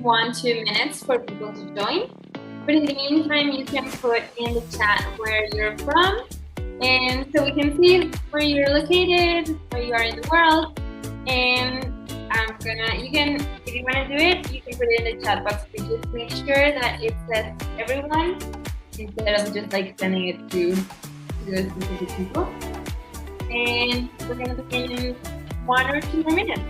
1-2 minutes for people to join. But in the meantime, you can put in the chat where you're from, and so we can see where you're located, where you are in the world. And if you want to do it, you can put it in the chat box, but just make sure that it says everyone instead of just like sending it to the specific people. And we're going to begin in 1 or 2 more minutes.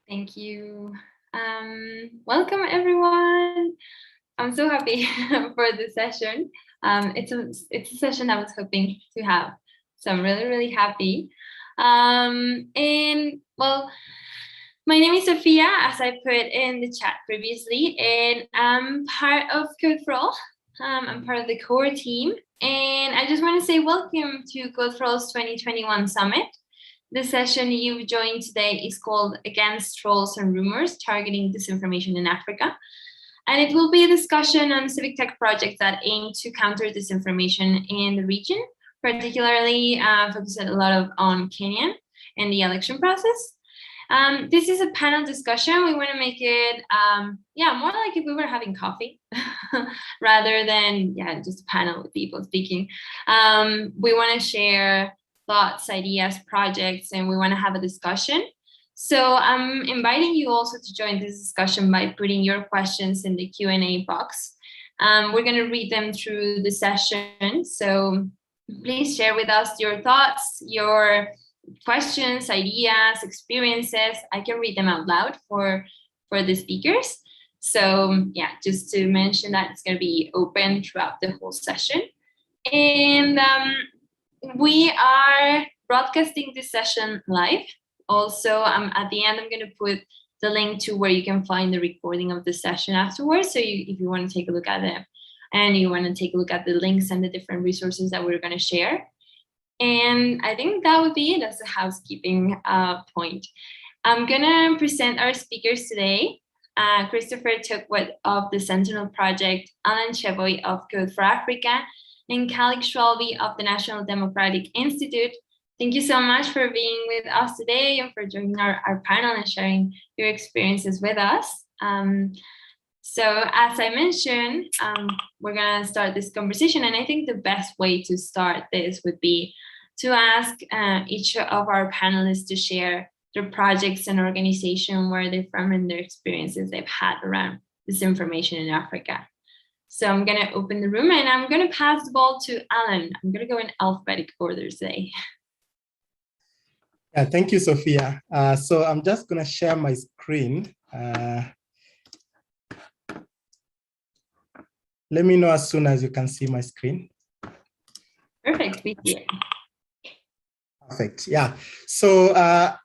Thank you. Welcome everyone. I'm so happy for this session. It's a session I was hoping to have, so I'm really happy. And well, my name is Sophia, as I put in the chat previously, and I'm part of Code for All. I'm part of the core team, and I just want to say welcome to Code for All's 2021 Summit. The session you've joined today is called Against Trolls and Rumors, Targeting Disinformation in Africa. And it will be a discussion on civic tech projects that aim to counter disinformation in the region, particularly focused a lot on Kenyan and the election process. This is a panel discussion. We want to make it, more like if we were having coffee rather than just a panel with people speaking. We want to share thoughts, ideas, projects, and we want to have a discussion. So I'm inviting you also to join this discussion by putting your questions in the Q&A box. We're going to read them through the session. So please share with us your thoughts, your questions, ideas, experiences. I can read them out loud for the speakers. So just to mention that it's going to be open throughout the whole session. And we are broadcasting this session live. Also, at the end, I'm going to put the link to where you can find the recording of the session afterwards. So if you want to take a look at it, and you want to take a look at the links and the different resources that we're going to share. And I think that would be it as a housekeeping point. I'm going to present our speakers today. Christopher Tuckwood of the Sentinel Project, Allan Cheboi of Code for Africa, and Khalid Schwalbe of the National Democratic Institute. Thank you so much for being with us today and for joining our panel and sharing your experiences with us. So as I mentioned, we're gonna start this conversation, and I think the best way to start this would be to ask each of our panelists to share their projects and organization, where they're from, and their experiences they've had around disinformation in Africa. So I'm going to open the room, and I'm going to pass the ball to Allan. I'm going to go in alphabetic order today. Yeah, thank you, Sophia. So I'm just going to share my screen. Let me know as soon as you can see my screen. Perfect, we see it. Perfect, yeah. So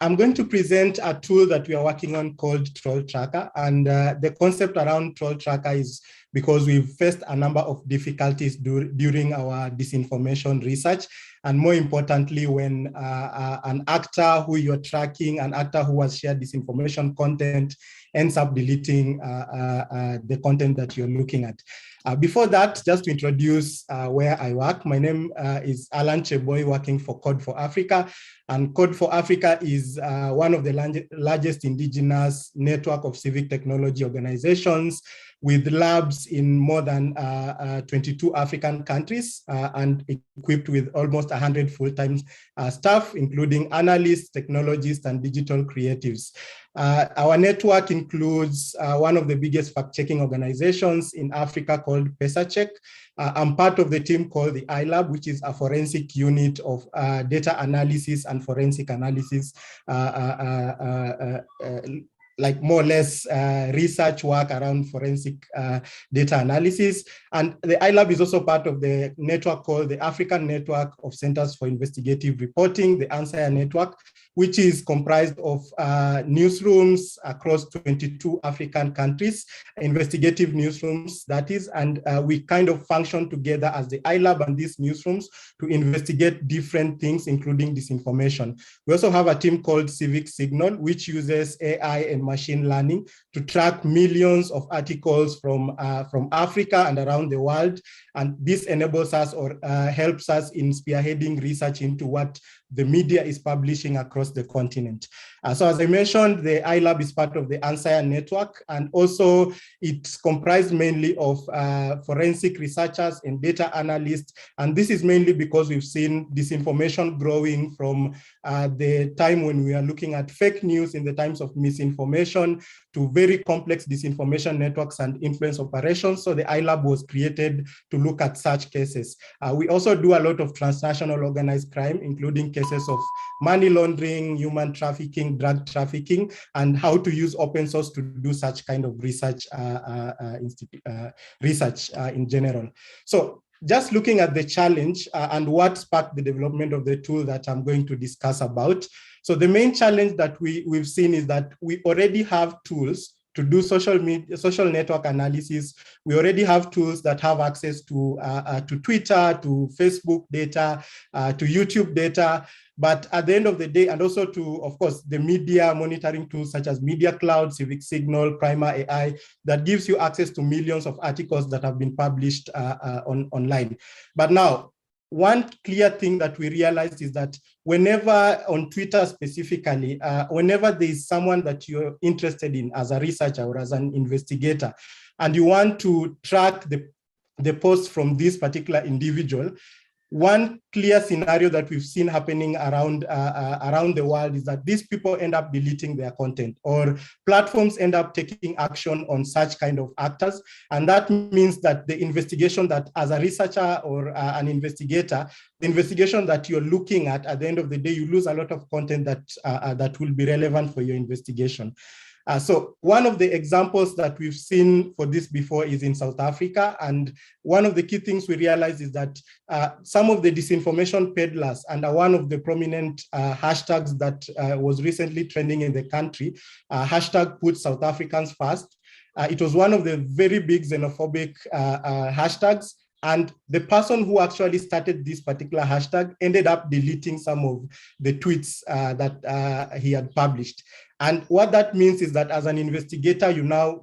I'm going to present a tool that we are working on called Troll Tracker. And the concept around Troll Tracker is because we've faced a number of difficulties during our disinformation research. And more importantly, when an actor who you're tracking, an actor who has shared disinformation content, ends up deleting the content that you're looking at. Before that, just to introduce where I work, my name is Allan Cheboi, working for Code for Africa. And Code for Africa is one of the largest indigenous network of civic technology organizations with labs in more than 22 African countries and equipped with almost 100 full-time staff, including analysts, technologists, and digital creatives. Our network includes one of the biggest fact-checking organizations in Africa called PesaCheck. I'm part of the team called the iLAB, which is a forensic unit of data analysis and forensic analysis, like more or less research work around forensic data analysis. And the iLAB is also part of the network called the African Network of Centers for Investigative Reporting, the ANCIR network, which is comprised of newsrooms across 22 African countries, investigative newsrooms, that is, and we kind of function together as the iLAB and these newsrooms to investigate different things, including disinformation. We also have a team called Civic Signal, which uses AI and machine learning to track millions of articles from Africa and around the world. And this enables us or helps us in spearheading research into what the media is publishing across the continent. So as I mentioned, the iLAB is part of the ANCIR network, and also it's comprised mainly of forensic researchers and data analysts. And this is mainly because we've seen disinformation growing from the time when we are looking at fake news in the times of misinformation to very complex disinformation networks and influence operations. So the iLAB was created to look at such cases. We also do a lot of transnational organized crime, including cases of money laundering, human trafficking, drug trafficking, and how to use open source to do such kind of research, in general. So just looking at the challenge and what sparked the development of the tool that I'm going to discuss about. So the main challenge that we've seen is that we already have tools to do social network analysis. We already have tools that have access to Twitter, to Facebook data, to YouTube data. But at the end of the day, and also to, of course, the media monitoring tools such as Media Cloud, Civic Signal, Primer AI, that gives you access to millions of articles that have been published online. But now, one clear thing that we realized is that whenever on Twitter specifically, whenever there is someone that you're interested in as a researcher or as an investigator, and you want to track the posts from this particular individual, one clear scenario that we've seen happening around the world is that these people end up deleting their content, or platforms end up taking action on such kind of actors. And that means that the investigation that as a researcher or an investigator, the investigation that you're looking at the end of the day, you lose a lot of content that will be relevant for your investigation. So one of the examples that we've seen for this before is in South Africa. And one of the key things we realized is that some of the disinformation peddlers, and one of the prominent hashtags that was recently trending in the country, hashtag put South Africans first. It was one of the very big xenophobic hashtags. And the person who actually started this particular hashtag ended up deleting some of the tweets that he had published. And what that means is that as an investigator, you're not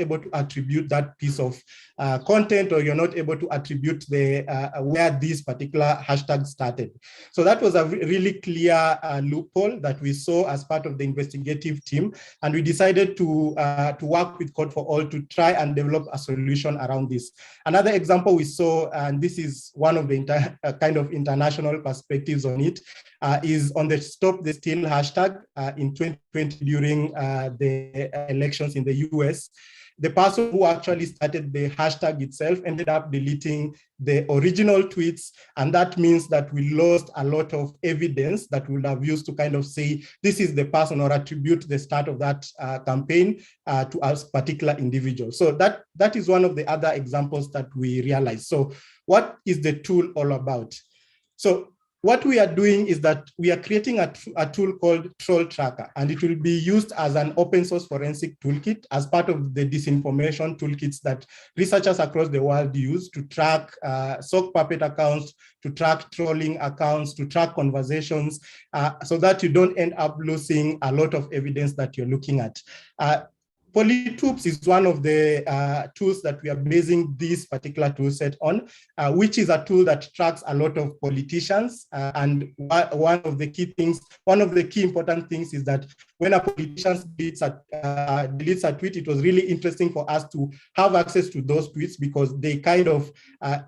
able to attribute that piece of content, or you're not able to attribute where this particular hashtag started. So that was a really clear loophole that we saw as part of the investigative team. And we decided to work with Code for All to try and develop a solution around this. Another example we saw, and this is one of the kind of international perspectives on it, is on the Stop the Steal hashtag in 2020 during the elections in the US. The person who actually started the hashtag itself ended up deleting the original tweets. And that means that we lost a lot of evidence that we would have used to kind of say, this is the person, or attribute the start of that campaign to a particular individual. So that is one of the other examples that we realized. So what is the tool all about? So what we are doing is that we are creating a tool called Troll Tracker, and it will be used as an open source forensic toolkit as part of the disinformation toolkits that researchers across the world use to track sock puppet accounts, to track trolling accounts, to track conversations, so that you don't end up losing a lot of evidence that you're looking at. Polytools is one of the tools that we are basing this particular tool set on, which is a tool that tracks a lot of politicians. And one of the key important things is that when a politician deletes a tweet, it was really interesting for us to have access to those tweets because they kind of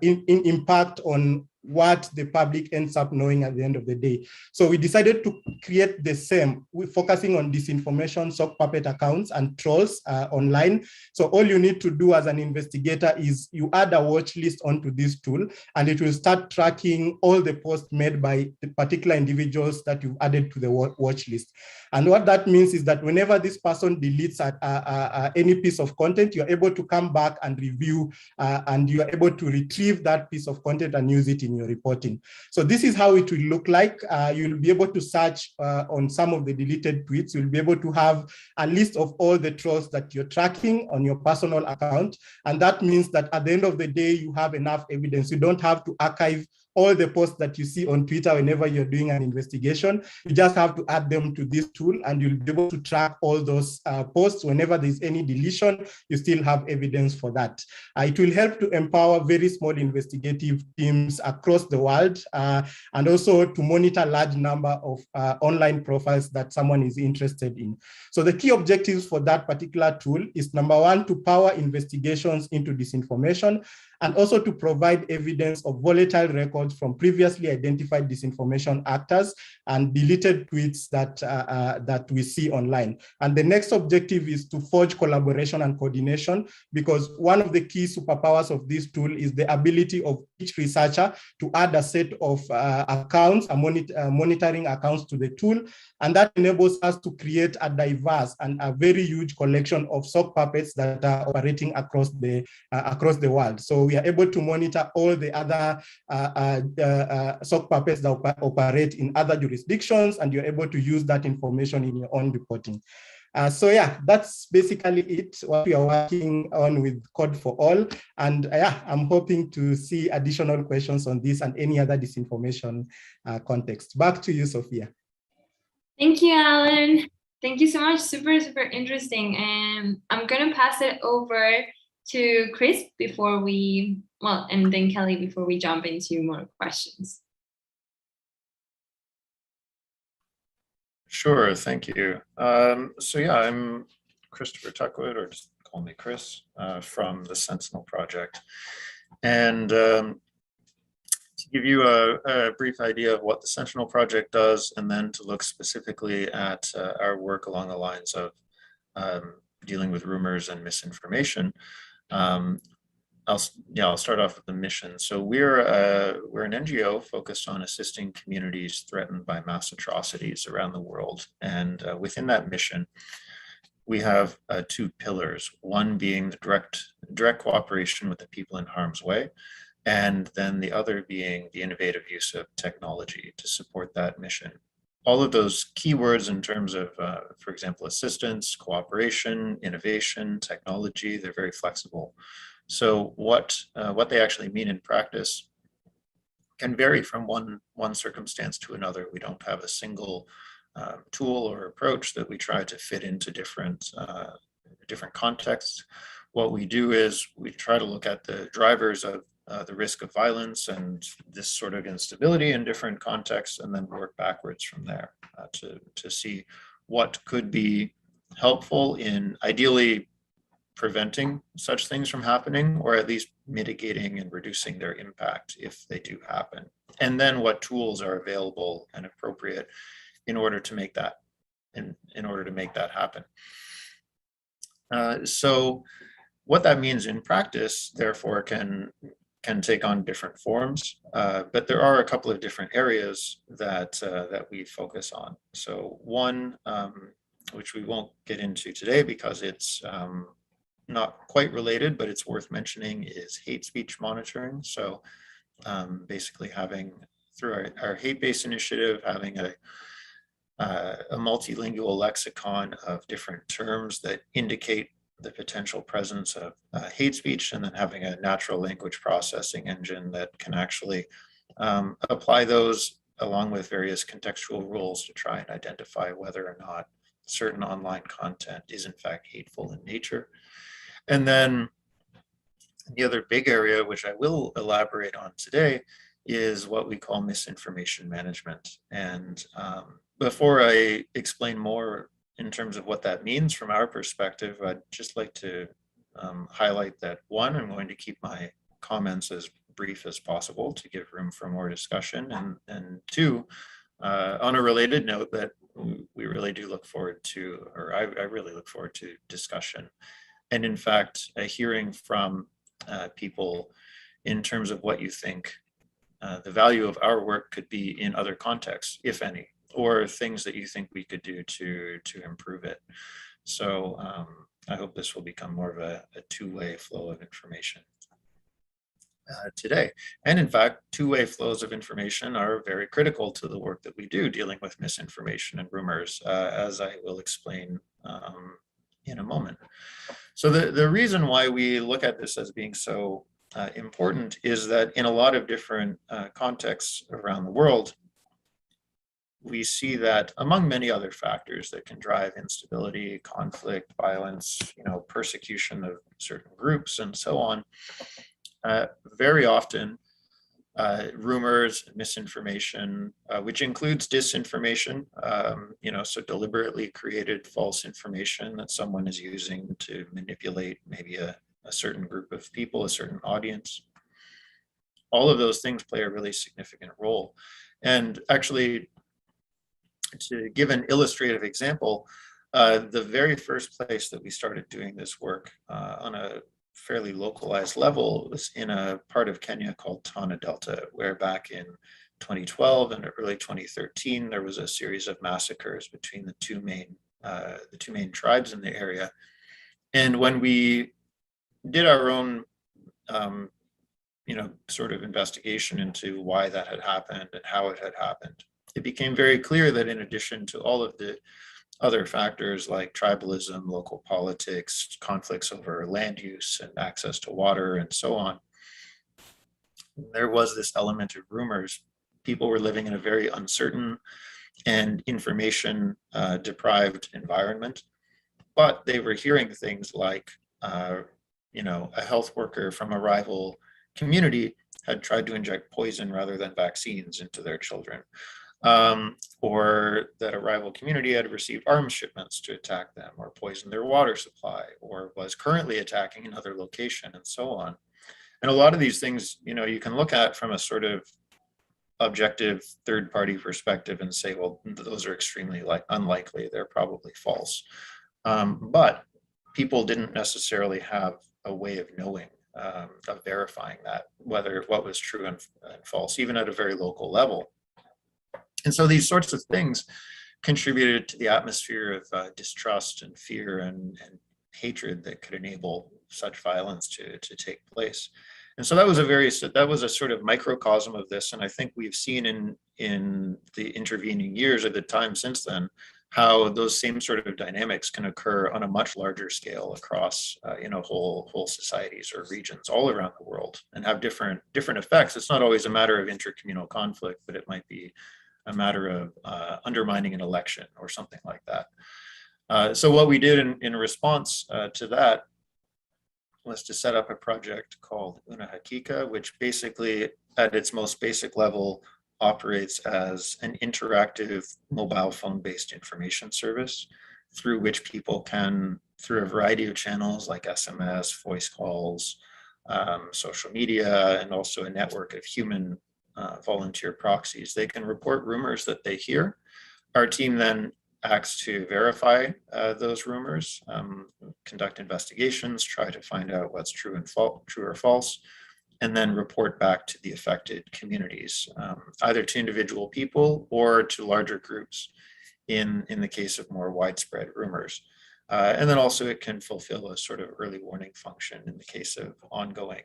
impact on what the public ends up knowing at the end of the day. So we decided to create the same, focusing on disinformation, sock puppet accounts, and trolls online. So all you need to do as an investigator is you add a watch list onto this tool, and it will start tracking all the posts made by the particular individuals that you've added to the watch list. And what that means is that whenever this person deletes any piece of content, you're able to come back and review, and you're able to retrieve that piece of content and use it in your reporting. So this is how it will look like. You'll be able to search on some of the deleted tweets. You'll be able to have a list of all the trolls that you're tracking on your personal account. And that means that at the end of the day, you have enough evidence. You don't have to archive all the posts that you see on Twitter whenever you're doing an investigation. You just have to add them to this tool, and you'll be able to track all those posts. Whenever there's any deletion, you still have evidence for that. It will help to empower very small investigative teams across the world, and also to monitor a large number of online profiles that someone is interested in. So the key objectives for that particular tool is, number one, to power investigations into disinformation, and also to provide evidence of volatile records from previously identified disinformation actors and deleted tweets that we see online. And the next objective is to forge collaboration and coordination, because one of the key superpowers of this tool is the ability of each researcher to add a set of accounts, monitoring accounts to the tool. And that enables us to create a diverse and a very huge collection of sock puppets that are operating across the world. So we are able to monitor all the other sock puppets that operate in other jurisdictions, and you're able to use that information in your own reporting. So yeah, that's basically it, what we are working on with Code for All. And yeah, I'm hoping to see additional questions on this and any other disinformation context. Back to you, Sophia. Thank you, Allan. Thank you so much. Super, super interesting. And I'm going to pass it over to Chris before we, and then Kelly before we jump into more questions. Sure, thank you. So yeah, I'm Christopher Tuckwood, or just call me Chris, from the Sentinel Project. And to give you a brief idea of what the Sentinel Project does, and then to look specifically at our work along the lines of dealing with rumors and misinformation. I'll start off with the mission. So we're an NGO focused on assisting communities threatened by mass atrocities around the world. And within that mission, we have two pillars, one being the direct cooperation with the people in harm's way, and then the other being the innovative use of technology to support that mission. All of those keywords in terms of, for example, assistance, cooperation, innovation, technology, they're very flexible. So what they actually mean in practice can vary from one circumstance to another. We don't have a single tool or approach that we try to fit into different contexts. What we do is we try to look at the drivers of the risk of violence and this sort of instability in different contexts, and then work backwards from there to see what could be helpful in ideally preventing such things from happening, or at least mitigating and reducing their impact if they do happen. And then what tools are available and appropriate in order to make that happen. So what that means in practice, therefore, can take on different forms, but there are a couple of different areas that we focus on. So one, which we won't get into today because it's not quite related, but it's worth mentioning, is hate speech monitoring. So basically having, through our hate-based initiative, having a multilingual lexicon of different terms that indicate the potential presence of hate speech, and then having a natural language processing engine that can actually apply those along with various contextual rules to try and identify whether or not certain online content is in fact hateful in nature. And then the other big area, which I will elaborate on today, is what we call misinformation management. And before I explain more in terms of what that means from our perspective, I'd just like to highlight that, one, I'm going to keep my comments as brief as possible to give room for more discussion, and two, on a related note, that we really do look forward to, or I really look forward to discussion. And in fact, hearing from people in terms of what you think the value of our work could be in other contexts, if any, or things that you think we could do to improve it. So I hope this will become more of a two-way flow of information today. And in fact, two-way flows of information are very critical to the work that we do dealing with misinformation and rumors, as I will explain in a moment. So the reason why we look at this as being so important is that in a lot of different contexts around the world, we see that among many other factors that can drive instability, conflict, violence, persecution of certain groups and so on, very often rumors, misinformation, which includes disinformation, so deliberately created false information that someone is using to manipulate maybe a certain group of people, a certain audience. All of those things play a really significant role. And actually, to give an illustrative example, the very first place that we started doing this work on a fairly localized level was in a part of Kenya called Tana Delta, where back in 2012 and early 2013, there was a series of massacres between the two main tribes in the area. And when we did our own, sort of investigation into why that had happened and how it had happened, it became very clear that in addition to all of the other factors like tribalism, local politics, conflicts over land use and access to water and so on, there was this element of rumors. People were living in a very uncertain and information deprived environment, but they were hearing things like, a health worker from a rival community had tried to inject poison rather than vaccines into their children. Or that a rival community had received arms shipments to attack them or poison their water supply, or was currently attacking another location and so on. And a lot of these things, you can look at from a sort of objective third-party perspective and say, well, those are extremely unlikely, they're probably false. But people didn't necessarily have a way of knowing, of verifying that, what was true and false, even at a very local level. And so these sorts of things contributed to the atmosphere of distrust and fear and hatred that could enable such violence to take place. And so that was a sort of microcosm of this. And I think we've seen in the intervening years, at the time since then, how those same sort of dynamics can occur on a much larger scale across whole societies or regions all around the world and have different effects. It's not always a matter of intercommunal conflict, but it might be a matter of undermining an election or something like that. So what we did in response to that was to set up a project called Una Hakika, which basically at its most basic level operates as an interactive mobile phone-based information service through which people can, through a variety of channels like SMS, voice calls, social media, and also a network of human volunteer proxies, they can report rumors that they hear. Our team then acts to verify those rumors, conduct investigations, try to find out what's true or false, and then report back to the affected communities, either to individual people or to larger groups in the case of more widespread rumors. And then also it can fulfill a sort of early warning function in the case of ongoing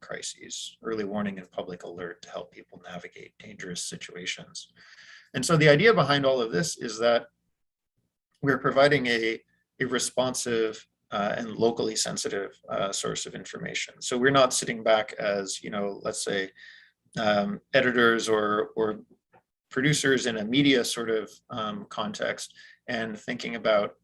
crises, early warning and public alert to help people navigate dangerous situations. And so the idea behind all of this is that we're providing a responsive and locally sensitive source of information. So we're not sitting back as, let's say, editors or producers in a media sort of context and thinking about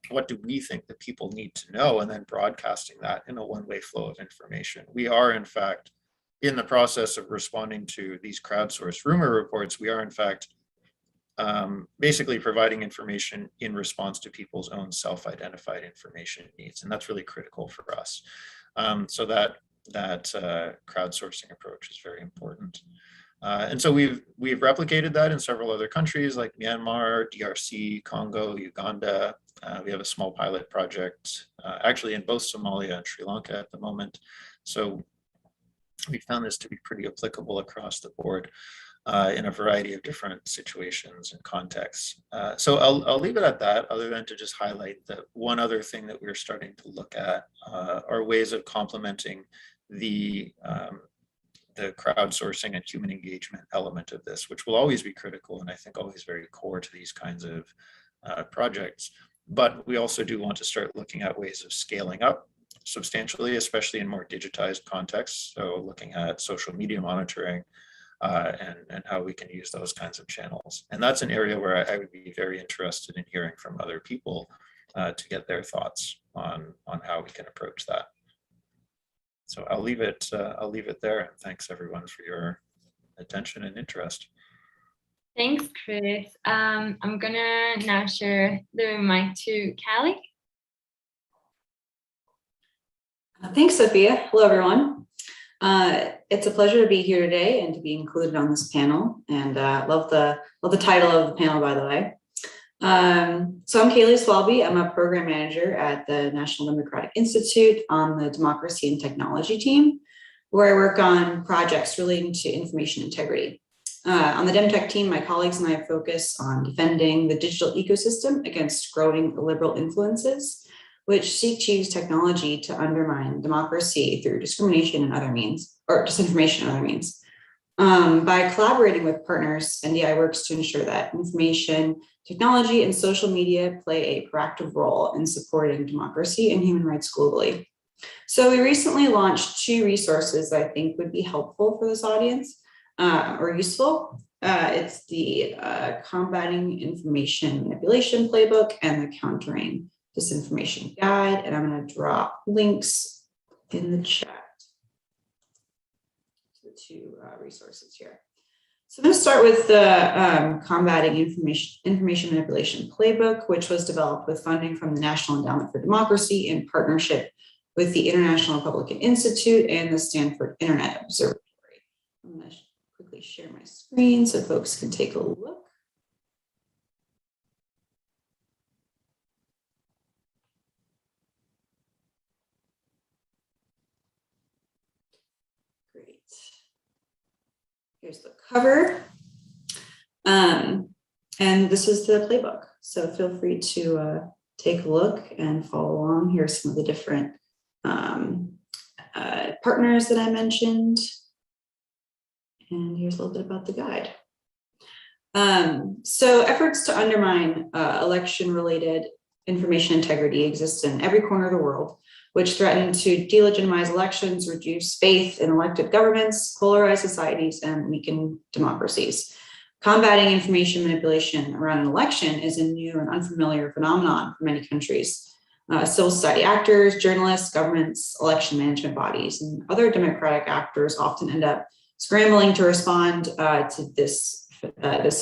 what do we think that people need to know, and then broadcasting that in a one-way flow of information. We are, in fact, in the process of responding to these crowdsourced rumor reports. We are, in fact, basically providing information in response to people's own self-identified information needs, and that's really critical for us. So that crowdsourcing approach is very important. And so we've replicated that in several other countries like Myanmar, DRC, Congo, Uganda. We have a small pilot project actually in both Somalia and Sri Lanka at the moment. So we found this to be pretty applicable across the board in a variety of different situations and contexts. So I'll leave it at that, other than to just highlight that one other thing that we're starting to look at are ways of complementing the crowdsourcing and human engagement element of this, which will always be critical and I think always very core to these kinds of projects. But we also do want to start looking at ways of scaling up substantially, especially in more digitized contexts. So looking at social media monitoring and how we can use those kinds of channels. And that's an area where I would be very interested in hearing from other people to get their thoughts on how we can approach that. So I'll leave it there, and thanks everyone for your attention and interest. Thanks, Chris. I'm gonna now share the mic to Callie. Thanks, Sophia. Hello, everyone. It's a pleasure to be here today and to be included on this panel. And love the title of the panel, by the way. So I'm Kaylee Swalby. I'm a program manager at the National Democratic Institute on the Democracy and Technology team, where I work on projects relating to information integrity. On the DemTech team, my colleagues and I focus on defending the digital ecosystem against growing liberal influences, which seek to use technology to undermine democracy through discrimination and other means, or disinformation and other means. By collaborating with partners, NDI works to ensure that information, technology, and social media play a proactive role in supporting democracy and human rights globally. So we recently launched 2 resources that I think would be helpful for this audience or useful. It's the Combating Information Manipulation Playbook and the Countering Disinformation Guide, and I'm going to drop links in the chat to the 2 resources here. So I'm going to start with the Combating Information Manipulation Playbook, which was developed with funding from the National Endowment for Democracy in partnership with the International Republican Institute and the Stanford Internet Observatory. I'm going to quickly share my screen so folks can take a look. Great. Here's the cover. And this is the playbook. So feel free to take a look and follow along. Here's some of the different partners that I mentioned. And here's a little bit about the guide. So efforts to undermine election-related information integrity exist in every corner of the world, which threaten to delegitimize elections, reduce faith in elected governments, polarize societies, and weaken democracies. Combating information manipulation around an election is a new and unfamiliar phenomenon for many countries. Civil society actors, journalists, governments, election management bodies, and other democratic actors often end up scrambling to respond to this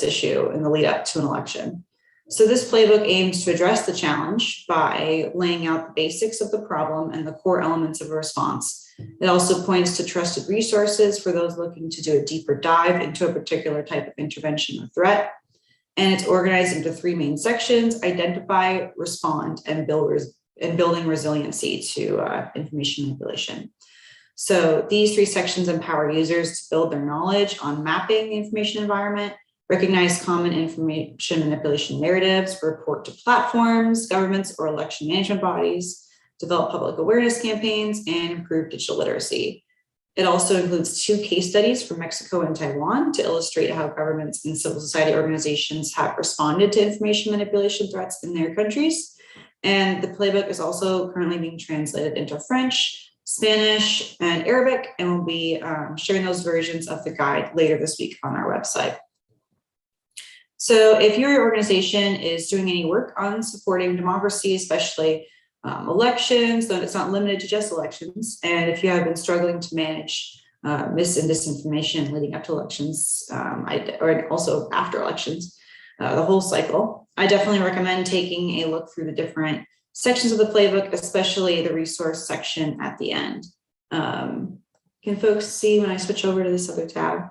issue in the lead up to an election. So this playbook aims to address the challenge by laying out the basics of the problem and the core elements of a response. It also points to trusted resources for those looking to do a deeper dive into a particular type of intervention or threat. And it's organized into 3 main sections: identify, respond, and building resiliency to information manipulation. So these 3 sections empower users to build their knowledge on mapping the information environment, recognize common information manipulation narratives, report to platforms, governments, or election management bodies, develop public awareness campaigns, and improve digital literacy. It also includes 2 case studies from Mexico and Taiwan to illustrate how governments and civil society organizations have responded to information manipulation threats in their countries. And the playbook is also currently being translated into French, Spanish, and Arabic, and we'll be sharing those versions of the guide later this week on our website. So if your organization is doing any work on supporting democracy, especially elections, though it's not limited to just elections, and if you have been struggling to manage mis and disinformation leading up to elections, or also after elections, the whole cycle, I definitely recommend taking a look through the different sections of the playbook, especially the resource section at the end. Can folks see when I switch over to this other tab?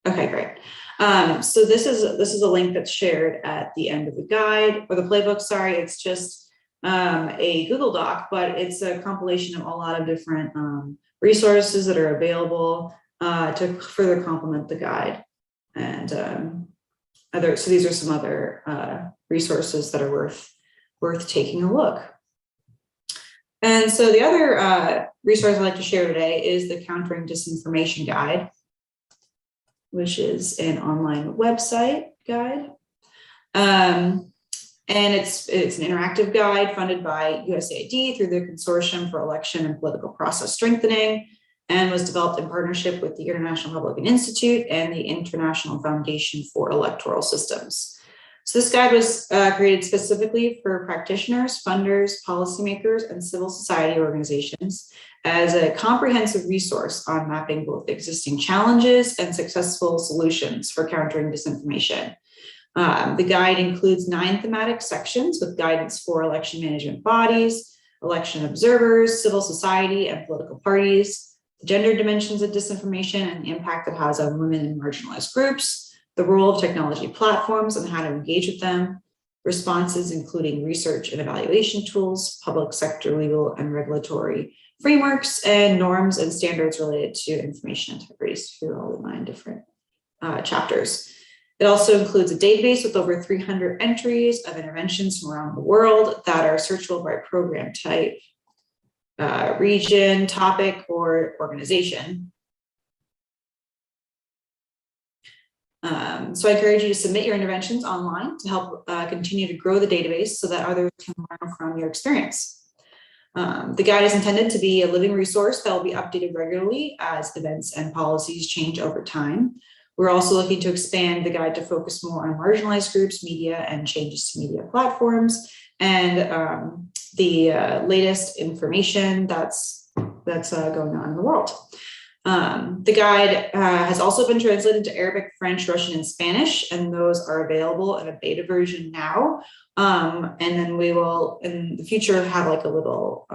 Okay, great. So this is a link that's shared at the end of the guide, or the playbook, sorry. It's just a Google Doc, but it's a compilation of a lot of different resources that are available to further complement the guide. And so these are some other resources that are worth taking a look. And so the other resource I'd like to share today is the Countering Disinformation Guide, which is an online website guide. And it's an interactive guide funded by USAID through the Consortium for Election and Political Process Strengthening, and was developed in partnership with the International Republican Institute and the International Foundation for Electoral Systems. So this guide was created specifically for practitioners, funders, policymakers, and civil society organizations as a comprehensive resource on mapping both existing challenges and successful solutions for countering disinformation. The guide includes 9 thematic sections with guidance for election management bodies, election observers, civil society, and political parties, gender dimensions of disinformation and the impact it has on women and marginalized groups, the role of technology platforms and how to engage with them, responses including research and evaluation tools, public sector legal and regulatory frameworks, and norms and standards related to information integrity through all the 9 different chapters. It also includes a database with over 300 entries of interventions from around the world that are searchable by program type, region, topic, or organization. So I encourage you to submit your interventions online to help continue to grow the database so that others can learn from your experience. The guide is intended to be a living resource that will be updated regularly as events and policies change over time. We're also looking to expand the guide to focus more on marginalized groups, media, and changes to media platforms, and the latest information that's going on in the world. The guide has also been translated to Arabic, French, Russian, and Spanish, and those are available in a beta version now. And then we will, in the future, have like a little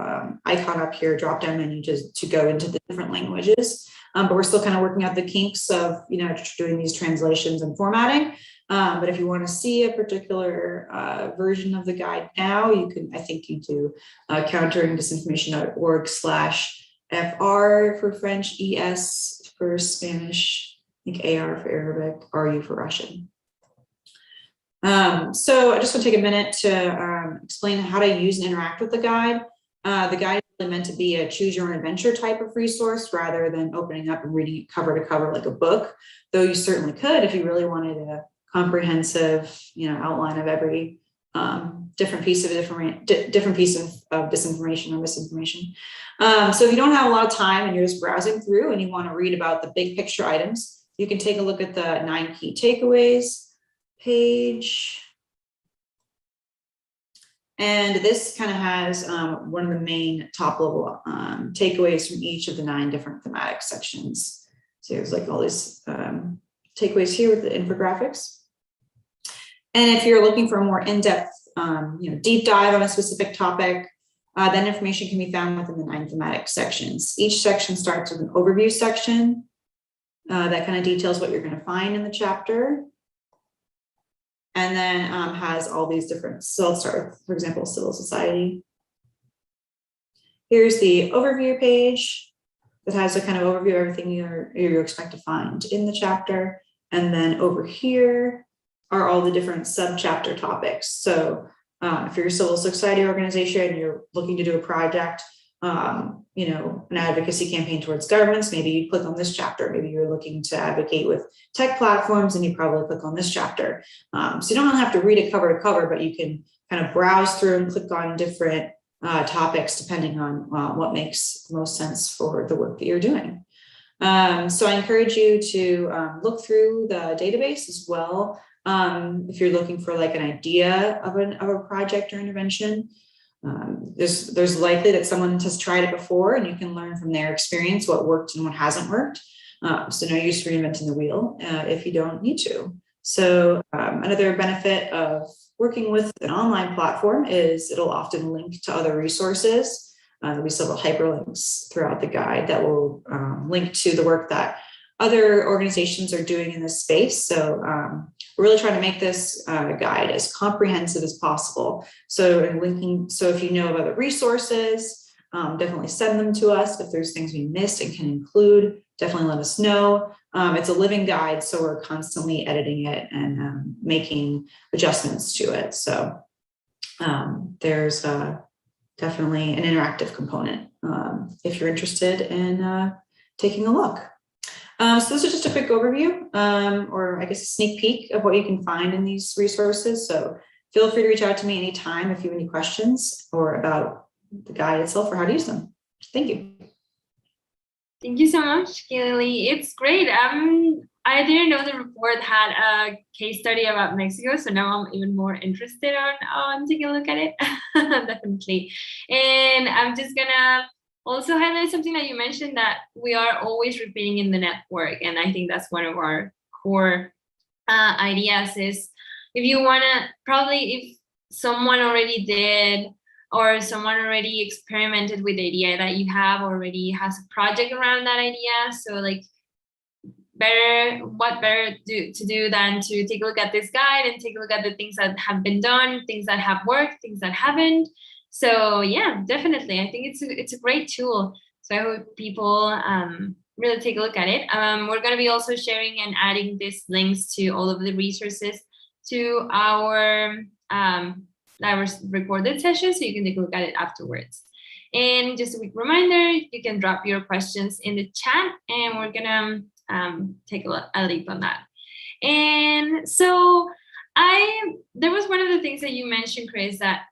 icon up here, drop-down menu to go into the different languages. But we're still kind of working out the kinks of, doing these translations and formatting. But if you want to see a particular version of the guide now, you can, I think you do counteringdisinformation.org/FR for French, ES for Spanish, I think AR for Arabic, RU for Russian. So I just want to take a minute to explain how to use and interact with the guide. The guide is really meant to be a choose your own adventure type of resource rather than opening up and reading it cover to cover like a book, though you certainly could if you really wanted a comprehensive outline of every different piece of disinformation or misinformation. So if you don't have a lot of time and you're just browsing through and you want to read about the big picture items, you can take a look at the 9 key takeaways page. And this kind of has one of the main top level takeaways from each of the 9 different thematic sections. So there's like all these takeaways here with the infographics. And if you're looking for a more in-depth, deep dive on a specific topic, then information can be found within the 9 thematic sections. Each section starts with an overview section that kind of details what you're going to find in the chapter. And then has all these different, so I'll start with, for example, civil society. Here's the overview page that has a kind of overview of everything you expect to find in the chapter. And then over here are all the different sub-chapter topics. So if you're a civil society organization and you're looking to do a project, an advocacy campaign towards governments, maybe you click on this chapter. Maybe you're looking to advocate with tech platforms and you probably click on this chapter. So you don't have to read it cover to cover, but you can kind of browse through and click on different topics depending on what makes the most sense for the work that you're doing. So I encourage you to look through the database as well. If you're looking for like an idea of a project or intervention, there's likely that someone has tried it before, and you can learn from their experience what worked and what hasn't worked. So no use reinventing the wheel if you don't need to. So another benefit of working with an online platform is it'll often link to other resources. There'll be several hyperlinks throughout the guide that will link to the work that other organizations are doing in this space. So we're really trying to make this guide as comprehensive as possible. So if you know of other resources, definitely send them to us. If there's things we missed and can include, definitely let us know. It's a living guide, so we're constantly editing it and making adjustments to it. So there's definitely an interactive component if you're interested in taking a look. So this is just a quick overview, or I guess a sneak peek of what you can find in these resources. So feel free to reach out to me anytime if you have any questions or about the guide itself or how to use them. Thank you. Thank you so much, Kaylee. It's great. I didn't know the report had a case study about Mexico, so now I'm even more interested on taking a look at it. Definitely. And I'm just gonna also highlight something that you mentioned, that we are always repeating in the network, and I think that's one of our core ideas. Is if you wanna, probably if someone already did, or someone already experimented with the idea that you have, already has a project around that idea. So like, what better to do than to take a look at this guide and take a look at the things that have been done, things that have worked, things that haven't. So yeah, definitely, I think it's a great tool. So I hope people really take a look at it. We're going to be also sharing and adding these links to all of the resources to our recorded session, so you can take a look at it afterwards. And just a quick reminder, you can drop your questions in the chat, and we're gonna take a leap on that. And so there was one of the things that you mentioned, Chris, that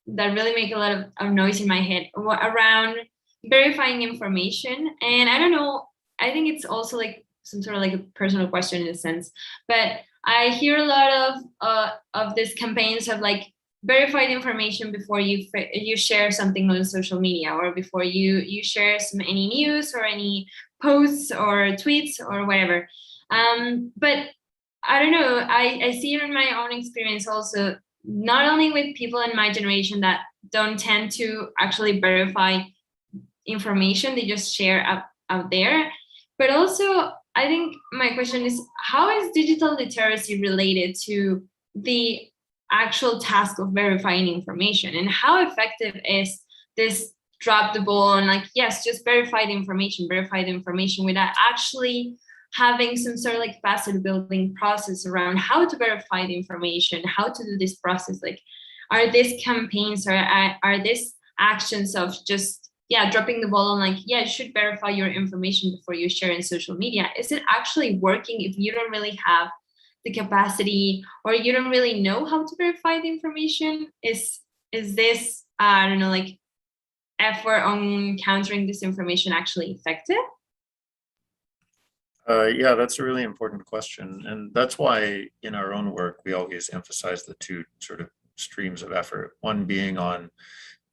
really make a lot of noise in my head around verifying information. And I don't know, I think it's also like some sort of like a personal question in a sense, but I hear a lot of these campaigns of like verified information before you share something on social media, or before you share any news or any posts or tweets or whatever. But I don't know, I see it in my own experience also, not only with people in my generation that don't tend to actually verify information, they just share out there, but also I think my question is, how is digital literacy related to the actual task of verifying information, and how effective is this drop the ball and like, yes, just verify the information without actually having some sort of like capacity building process around how to verify the information, how to do this process? Like, are these campaigns or are these actions of just dropping the ball on like, you should verify your information before you share in social media, is it actually working if you don't really have the capacity, or you don't really know how to verify the information? Is this I don't know, like, effort on countering disinformation actually effective? Yeah, that's a really important question. And that's why in our own work, we always emphasize the two sort of streams of effort, one being on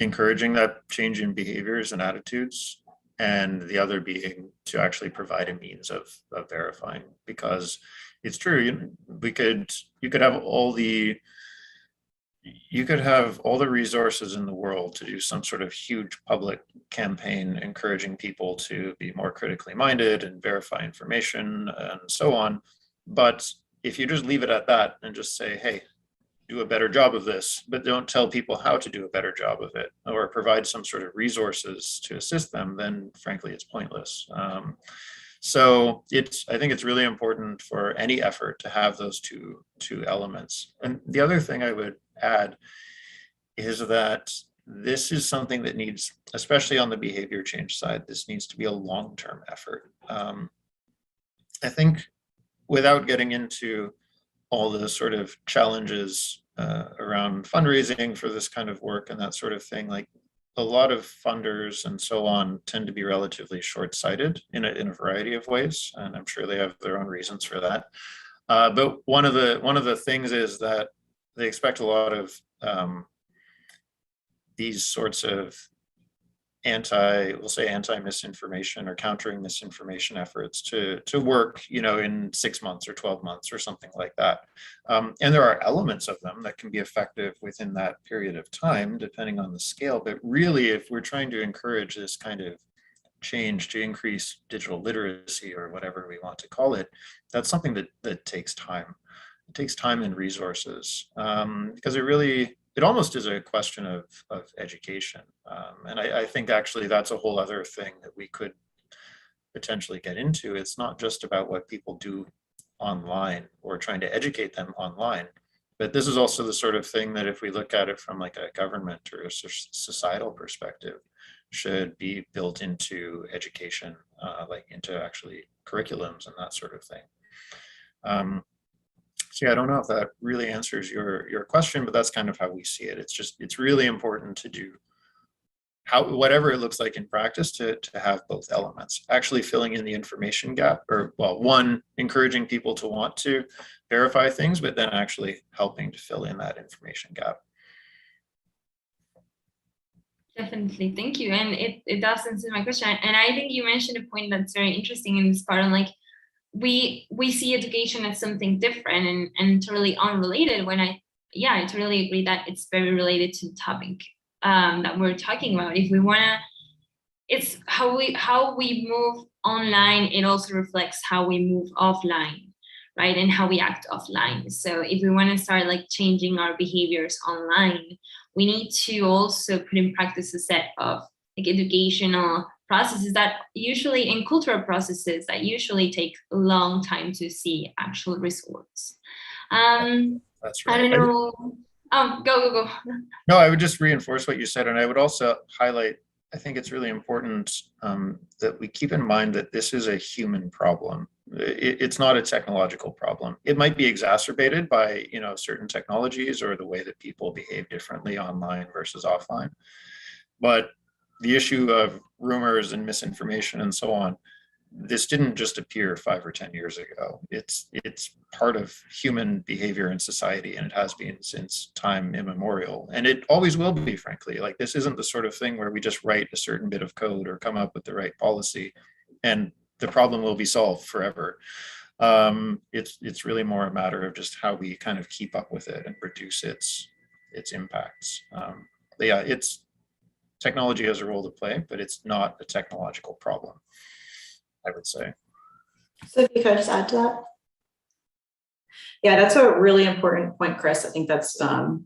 encouraging that change in behaviors and attitudes, and the other being to actually provide a means of verifying. Because it's true, you could have all the resources in the world to do some sort of huge public campaign encouraging people to be more critically minded and verify information and so on. But if you just leave it at that and just say, hey, do a better job of this, but don't tell people how to do a better job of it, or provide some sort of resources to assist them, then frankly, it's pointless. So I think it's really important for any effort to have those two elements. And the other thing I would add is that this is something that needs, especially on the behavior change side, this needs to be a long-term effort. I think, without getting into all the sort of challenges around fundraising for this kind of work and that sort of thing, like, a lot of funders and so on tend to be relatively short-sighted in a variety of ways, and I'm sure they have their own reasons for that. But one of the things is that they expect a lot of these sorts of we'll say anti-misinformation or countering misinformation efforts to work, in 6 months or 12 months or something like that. And there are elements of them that can be effective within that period of time, depending on the scale. But really, if we're trying to encourage this kind of change to increase digital literacy or whatever we want to call it, that's something that takes time. It takes time and resources, because it almost is a question of education. And I think actually that's a whole other thing that we could potentially get into. It's not just about what people do online or trying to educate them online, but this is also the sort of thing that if we look at it from like a government or a societal perspective, should be built into education, like into actually curriculums and that sort of thing. So yeah, I don't know if that really answers your question, but that's kind of how we see it. It's really important to do whatever it looks like in practice to have both elements, actually filling in the information gap, or well, one, encouraging people to want to verify things, but then actually helping to fill in that information gap. Definitely, thank you. And it does answer my question. And I think you mentioned a point that's very interesting in this part, on like, we see education as something different and totally unrelated, when I totally agree that it's very related to the topic that we're talking about. If we wanna, it's how we move online, it also reflects how we move offline, right? And how we act offline. So if we want to start like changing our behaviors online, we need to also put in practice a set of like educational processes that usually, in cultural processes that usually take a long time to see actual results. That's right. I don't know. Go. No, I would just reinforce what you said, and I would also highlight, I think it's really important that we keep in mind that this is a human problem. It's not a technological problem. It might be exacerbated by certain technologies or the way that people behave differently online versus offline, but the issue of rumors and misinformation and so on, this didn't just appear 5 or 10 years ago. It's part of human behavior in society, and it has been since time immemorial. And it always will be, frankly. Like, this isn't the sort of thing where we just write a certain bit of code or come up with the right policy and the problem will be solved forever. It's really more a matter of just how we kind of keep up with it and reduce its impacts. But yeah, technology has a role to play, but it's not a technological problem, I would say. So if you could just add to that. Yeah, that's a really important point, Chris. I think that's a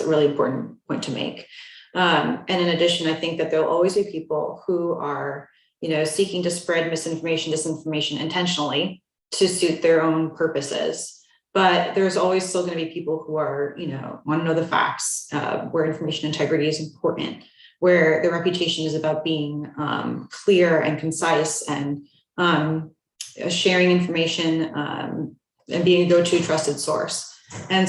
really important point to make. And in addition, I think that there'll always be people who are, seeking to spread misinformation, disinformation intentionally to suit their own purposes. But there's always still going to be people who are, want to know the facts, where information integrity is important, where the reputation is about being clear and concise and sharing information and being a go-to trusted source. And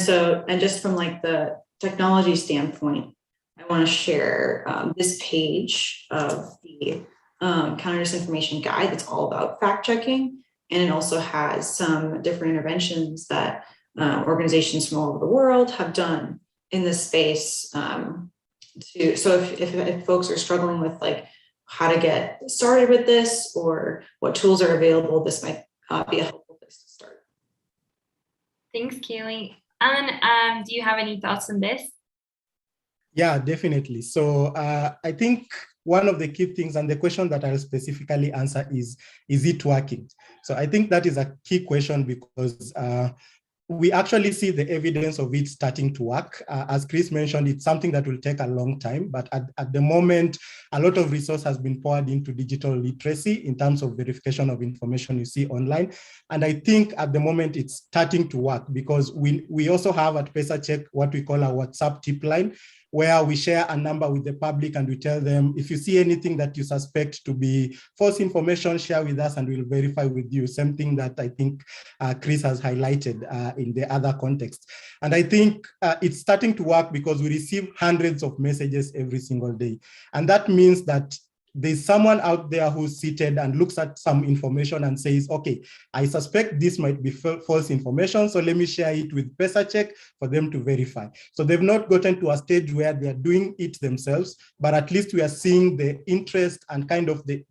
just from like the technology standpoint, I want to share this page of the counter disinformation guide that's all about fact checking. And it also has some different interventions that organizations from all over the world have done in this space. So if folks are struggling with like how to get started with this or what tools are available, this might be a helpful place to start. Thanks, Kaylee. Allan, do you have any thoughts on this? Yeah, definitely. So I think one of the key things, and the question that I'll specifically answer is it working? So I think that is a key question because we actually see the evidence of it starting to work. As Chris mentioned, it's something that will take a long time, but at the moment, a lot of resource has been poured into digital literacy in terms of verification of information you see online. And I think at the moment it's starting to work because we also have at PesaCheck what we call a WhatsApp tip line, where we share a number with the public and we tell them, if you see anything that you suspect to be false information, share with us and we'll verify with you. Same thing that I think Chris has highlighted in the other context. And I think it's starting to work because we receive hundreds of messages every single day. And that means that there's someone out there who's seated and looks at some information and says, okay, I suspect this might be false information, so let me share it with PesaCheck for them to verify. So they've not gotten to a stage where they're doing it themselves, but at least we are seeing the interest and kind of the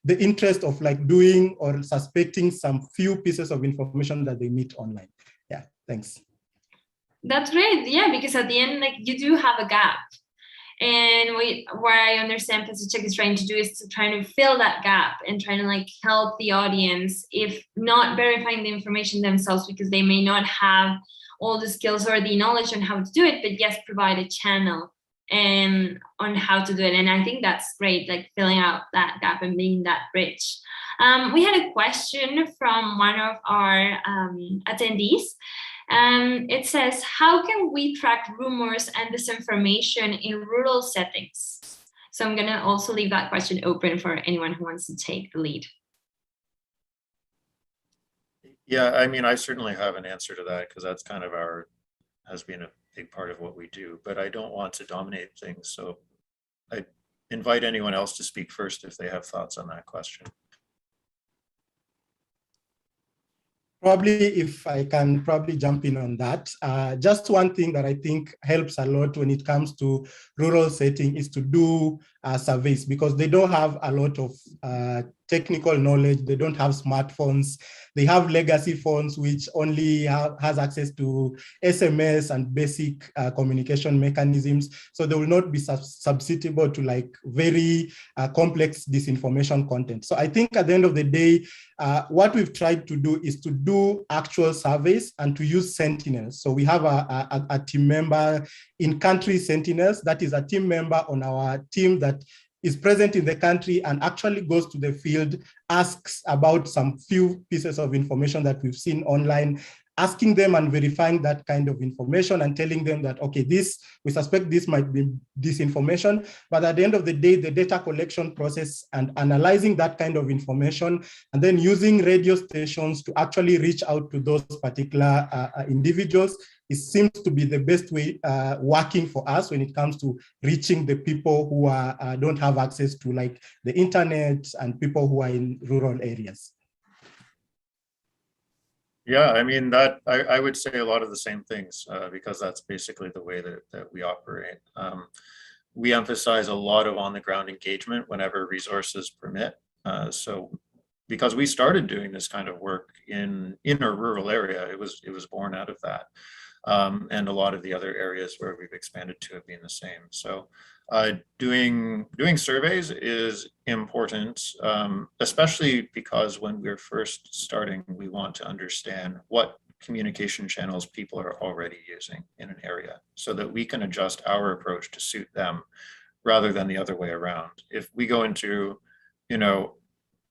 interest of like doing or suspecting some few pieces of information that they meet online. Yeah, thanks. That's great. Yeah, because at the end, like you do have a gap. And what I understand PesaCheck is trying to do is to try to fill that gap and trying to like help the audience, if not verifying the information themselves, because they may not have all the skills or the knowledge on how to do it, but yes, provide a channel and on how to do it. And I think that's great, like filling out that gap and being that bridge. We had a question from one of our attendees. It says, how can we track rumors and disinformation in rural settings? So I'm going to also leave that question open for anyone who wants to take the lead. Yeah, I mean, I certainly have an answer to that because that's kind of has been a big part of what we do, but I don't want to dominate things. So I invite anyone else to speak first if they have thoughts on that question. Probably, if I can probably jump in on that. Just one thing that I think helps a lot when it comes to rural setting is to do surveys, because they don't have a lot of technical knowledge. They don't have smartphones. They have legacy phones, which only has access to SMS and basic communication mechanisms. So they will not be susceptible to like very complex disinformation content. So I think at the end of the day, what we've tried to do is to do actual surveys and to use Sentinels. So we have a team member in country Sentinels. That is a team member on our team that is present in the country and actually goes to the field, asks about some few pieces of information that we've seen online, asking them and verifying that kind of information and telling them that, okay, we suspect this might be disinformation, but at the end of the day, the data collection process and analyzing that kind of information and then using radio stations to actually reach out to those particular individuals, it seems to be the best way working for us when it comes to reaching the people who don't have access to like the internet and people who are in rural areas. Yeah, I mean, that I would say a lot of the same things because that's basically the way that we operate. We emphasize a lot of on-the-ground engagement whenever resources permit. So because we started doing this kind of work in a rural area, it was born out of that. And a lot of the other areas where we've expanded to have been the same. So doing surveys is important, especially because when we're first starting, we want to understand what communication channels people are already using in an area so that we can adjust our approach to suit them rather than the other way around. If we go into,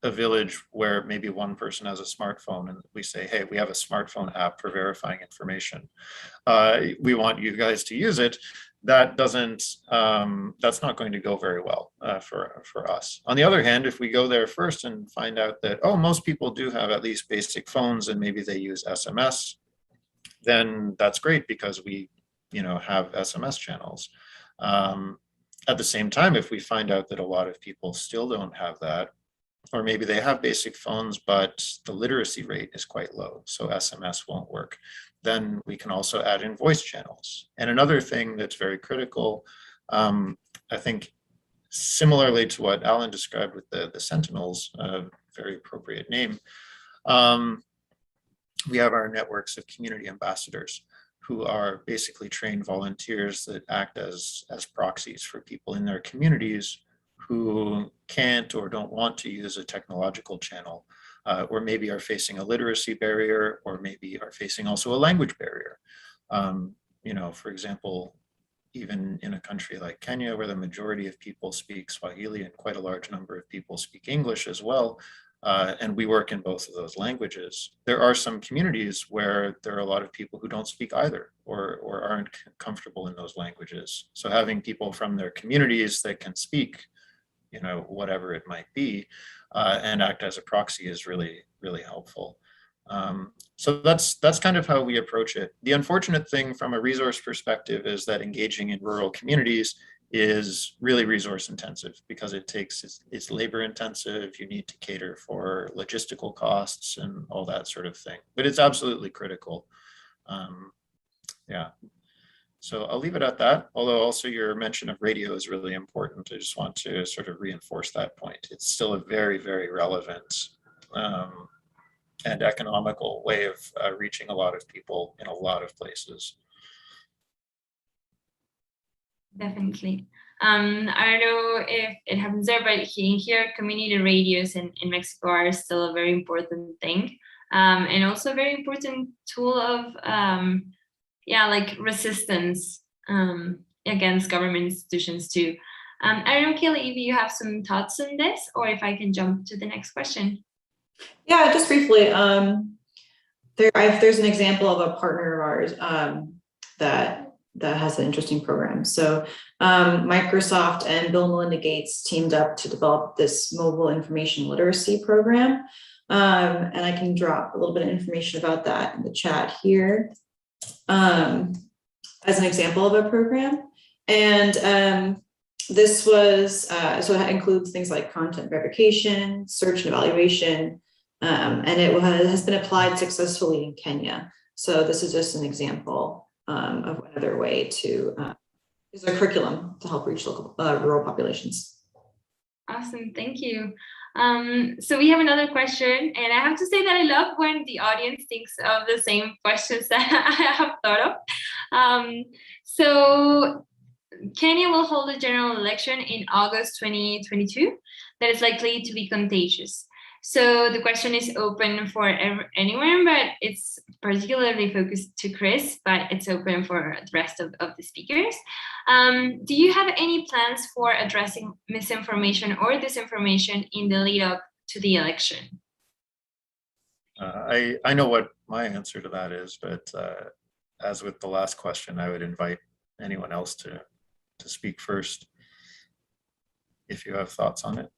a village where maybe one person has a smartphone and we say, hey, we have a smartphone app for verifying information. We want you guys to use it. That's not going to go very well for us. On the other hand, if we go there first and find out that, oh, most people do have at least basic phones and maybe they use SMS, then that's great because we, have SMS channels. At the same time, if we find out that a lot of people still don't have that, or maybe they have basic phones, but the literacy rate is quite low, so SMS won't work, then we can also add in voice channels. And another thing that's very critical, I think similarly to what Allan described with the Sentinels, very appropriate name, we have our networks of community ambassadors who are basically trained volunteers that act as proxies for people in their communities who can't or don't want to use a technological channel, or maybe are facing a literacy barrier, or maybe are facing also a language barrier. For example, even in a country like Kenya, where the majority of people speak Swahili and quite a large number of people speak English as well, and we work in both of those languages. There are some communities where there are a lot of people who don't speak either or aren't comfortable in those languages. So having people from their communities that can speak, you know, whatever it might be, and act as a proxy is really, really helpful. So that's kind of how we approach it. The unfortunate thing from a resource perspective is that engaging in rural communities is really resource intensive because it's labor intensive. You need to cater for logistical costs and all that sort of thing, but it's absolutely critical. Yeah. So I'll leave it at that, although also your mention of radio is really important. I just want to sort of reinforce that point. It's still a very, very relevant and economical way of reaching a lot of people in a lot of places. Definitely. I don't know if it happens there, but here community radios in Mexico are still a very important thing, and also a very important tool of like resistance against government institutions too. I don't know, Kelly, if you have some thoughts on this, or if I can jump to the next question. Yeah, just briefly. There's an example of a partner of ours that has an interesting program. So Microsoft and Bill and Melinda Gates teamed up to develop this mobile information literacy program. And I can drop a little bit of information about that in the chat here as an example of a program. And this was, so it includes things like content verification, search and evaluation, and it has been applied successfully in Kenya. So this is just an example of another way to use a curriculum to help reach local rural populations. Awesome, thank you. So we have another question, and I have to say that I love when the audience thinks of the same questions that I have thought of. So Kenya will hold a general election in August 2022 that is likely to be contagious. So the question is open for anyone, but it's particularly focused to Chris, but it's open for the rest of the speakers. Do you have any plans for addressing misinformation or disinformation in the lead up to the election? I know what my answer to that is, but as with the last question, I would invite anyone else to speak first if you have thoughts on it.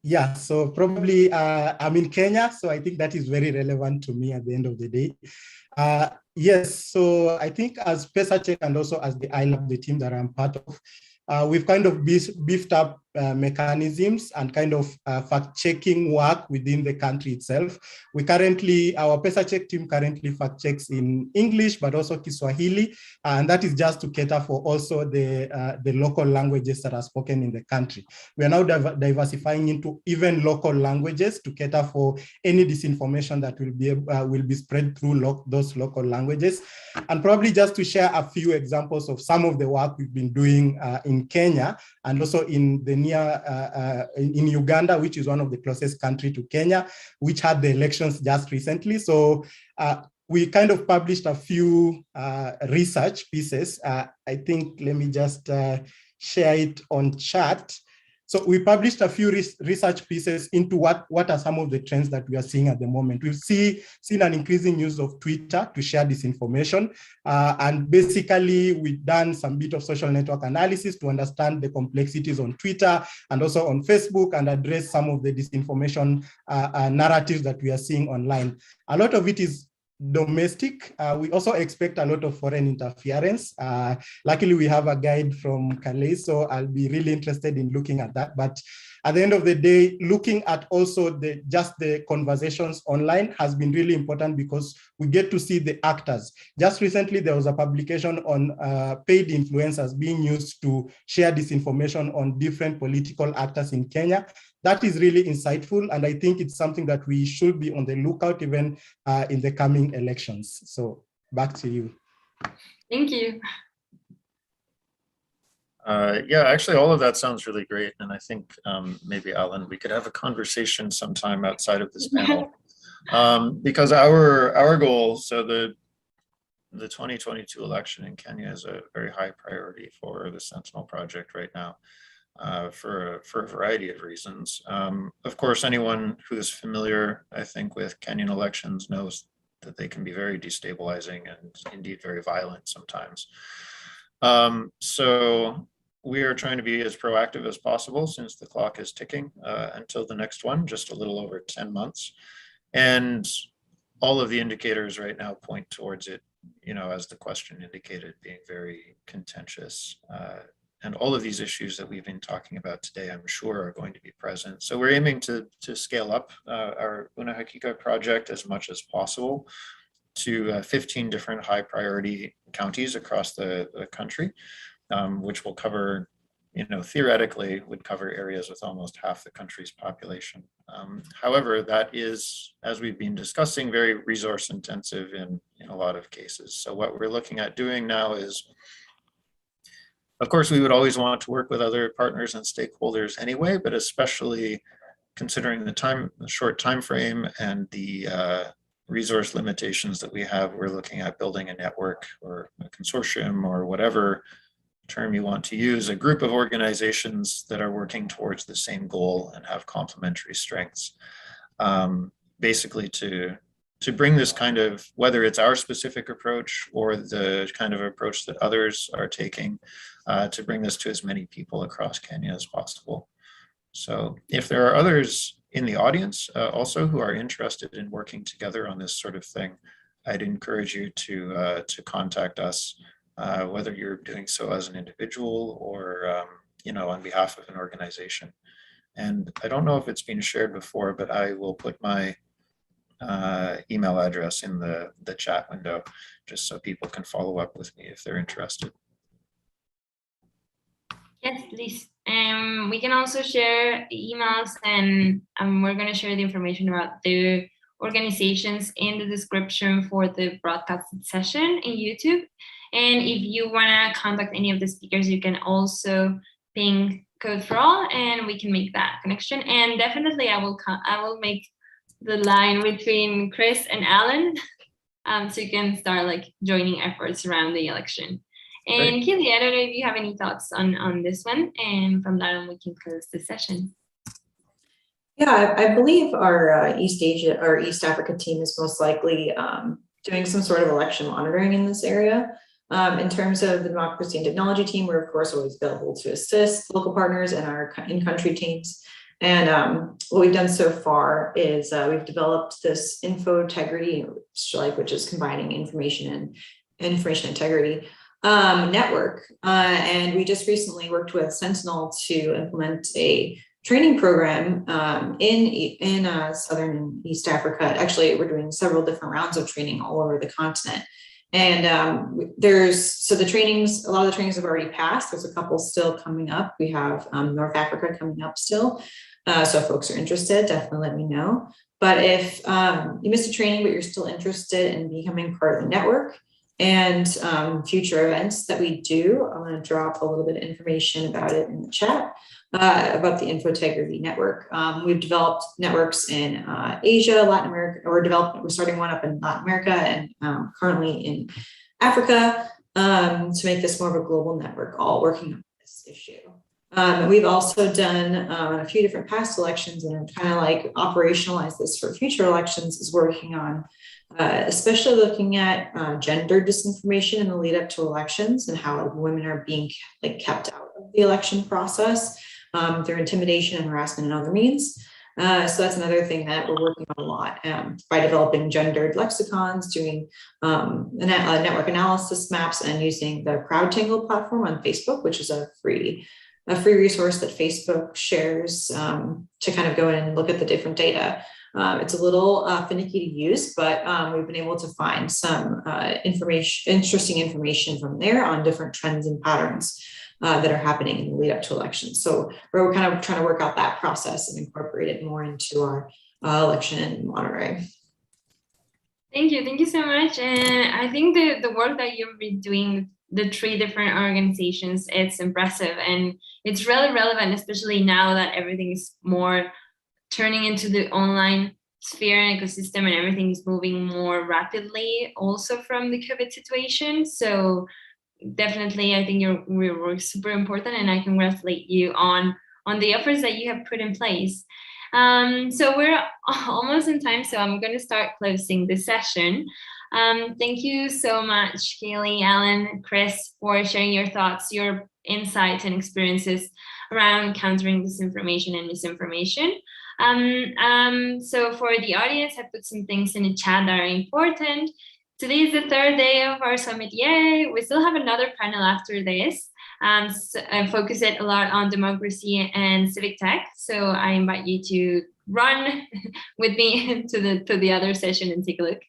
Yeah, so probably I'm in Kenya, so I think that is very relevant to me at the end of the day. Yes, so I think as PesaCheck and also as the iLAB, the team that I'm part of, we've kind of beefed up mechanisms and kind of fact-checking work within the country itself. Our PesaCheck team currently fact-checks in English, but also Kiswahili, and that is just to cater for also the local languages that are spoken in the country. We are now diversifying into even local languages to cater for any disinformation that will be spread through those local languages. And probably just to share a few examples of some of the work we've been doing in Kenya, and also in the in Uganda, which is one of the closest country to Kenya, which had the elections just recently. So we kind of published a few research pieces. I think, let me just share it on chat. So we published a few research pieces into what are some of the trends that we are seeing at the moment. We've seen an increasing use of Twitter to share disinformation. And basically, we've done some bit of social network analysis to understand the complexities on Twitter and also on Facebook and address some of the disinformation narratives that we are seeing online. A lot of it is domestic. We also expect a lot of foreign interference. Luckily, we have a guide from Calais, so I'll be really interested in looking at that. But at the end of the day, looking at also just the conversations online has been really important because we get to see the actors. Just recently, there was a publication on paid influencers being used to share disinformation on different political actors in Kenya. That is really insightful, and I think it's something that we should be on the lookout even in the coming elections. So back to you. Thank you. Yeah, actually, all of that sounds really great, and I think maybe, Allan, we could have a conversation sometime outside of this panel, because our goal, so the 2022 election in Kenya is a very high priority for the Sentinel Project right now. for a variety of reasons. Of course, anyone who is familiar, I think, with Kenyan elections knows that they can be very destabilizing and indeed very violent sometimes. So we are trying to be as proactive as possible since the clock is ticking until the next one, just a little over 10 months. And all of the indicators right now point towards it, as the question indicated, being very contentious. And all of these issues that we've been talking about today, I'm sure, are going to be present. So we're aiming to scale up our Una Hakika project as much as possible to 15 different high priority counties across the country, which will cover, theoretically would cover areas with almost half the country's population. However, that is, as we've been discussing, very resource intensive in a lot of cases. So what we're looking at doing now is, of course, we would always want to work with other partners and stakeholders anyway, but especially considering the short time frame and the resource limitations that we have, we're looking at building a network or a consortium or whatever term you want to use, a group of organizations that are working towards the same goal and have complementary strengths, basically to bring this kind of, whether it's our specific approach or the kind of approach that others are taking, to bring this to as many people across Kenya as possible. So if there are others in the audience also who are interested in working together on this sort of thing, I'd encourage you to contact us, whether you're doing so as an individual or on behalf of an organization. And I don't know if it's been shared before, but I will put my email address in the chat window just so people can follow up with me if they're interested. Yes, please. We can also share emails, and we're going to share the information about the organizations in the description for the broadcasted session in YouTube. And if you want to contact any of the speakers, you can also ping Code for All, and we can make that connection. And definitely, I will make the line between Chris and Allan, so you can start joining efforts around the election. And Kili, I don't know if you have any thoughts on this one, and from that on we can close the session. Yeah, I believe our East Africa team is most likely doing some sort of election monitoring in this area. In terms of the democracy and technology team, we're of course always available to assist local partners and our in-country teams. And what we've done so far is we've developed this info integrity, which is combining information and information integrity network. And we just recently worked with Sentinel to implement a training program in Southern and East Africa. Actually, we're doing several different rounds of training all over the continent. And a lot of the trainings have already passed. There's a couple still coming up. We have North Africa coming up still. So if folks are interested, definitely let me know. But if you missed a training, but you're still interested in becoming part of the network and future events that we do, I'm going to drop a little bit of information about it in the chat about the Infotegrity Network. We've developed networks in Asia, Latin America, we're starting one up in Latin America and currently in Africa to make this more of a global network, all working on this issue. We've also done a few different past elections and kind of operationalize this for future elections, is working on especially looking at gender disinformation in the lead up to elections and how women are being kept out of the election process through intimidation and harassment and other means. So that's another thing that we're working on a lot by developing gendered lexicons, doing network analysis maps, and using the CrowdTangle platform on Facebook, which is a free resource that Facebook shares to kind of go in and look at the different data. It's a little finicky to use, but we've been able to find some interesting information from there on different trends and patterns that are happening in the lead up to elections. So we're kind of trying to work out that process and incorporate it more into our election monitoring. Thank you so much. And I think the work that you've been doing, the 3 different organizations, it's impressive and it's really relevant, especially now that everything is more turning into the online sphere and ecosystem, and everything is moving more rapidly also from the COVID situation. So definitely, I think your work is super important, and I congratulate you on the efforts that you have put in place. So we're almost in time, so I'm going to start closing the session. Thank you so much, Kaylee, Allan, Chris, for sharing your thoughts, your insights and experiences around countering disinformation and misinformation. So for the audience, I put some things in the chat that are important. Today is the third day of our summit. Yay! We still have another panel after this. I focus it a lot on democracy and civic tech. So I invite you to run with me to the other session and take a look.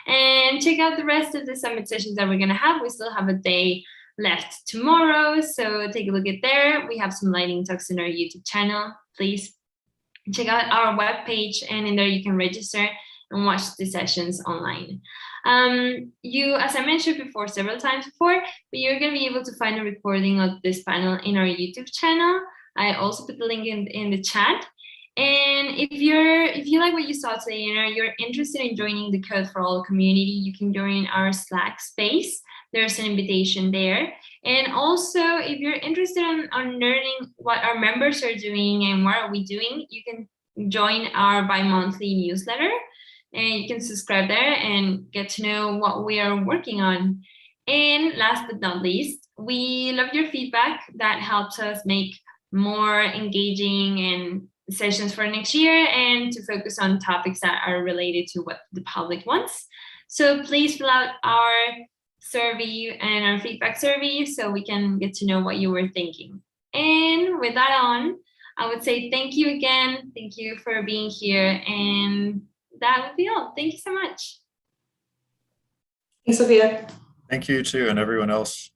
And check out the rest of the summit sessions that we're going to have. We still have a day left tomorrow, so take a look at there. We have some lightning talks in our YouTube channel. Please check out our webpage, and in there you can register and watch the sessions online. As I mentioned before, several times before, but you're going to be able to find a recording of this panel in our YouTube channel. I also put the link in the chat. And if you like what you saw today, you're interested in joining the Code for All community, you can join our Slack space. There's an invitation there. And also, if you're interested in learning what our members are doing and what are we doing, you can join our bi-monthly newsletter, and you can subscribe there and get to know what we are working on. And last but not least, we love your feedback. That helps us make more engaging and sessions for next year, and to focus on topics that are related to what the public wants. So please fill out our survey and our feedback survey so we can get to know what you were thinking. And with that on, I would say thank you again. Thank you for being here. And that would be all. Thank you so much. Thanks, Sophia. Thank you too, and everyone else.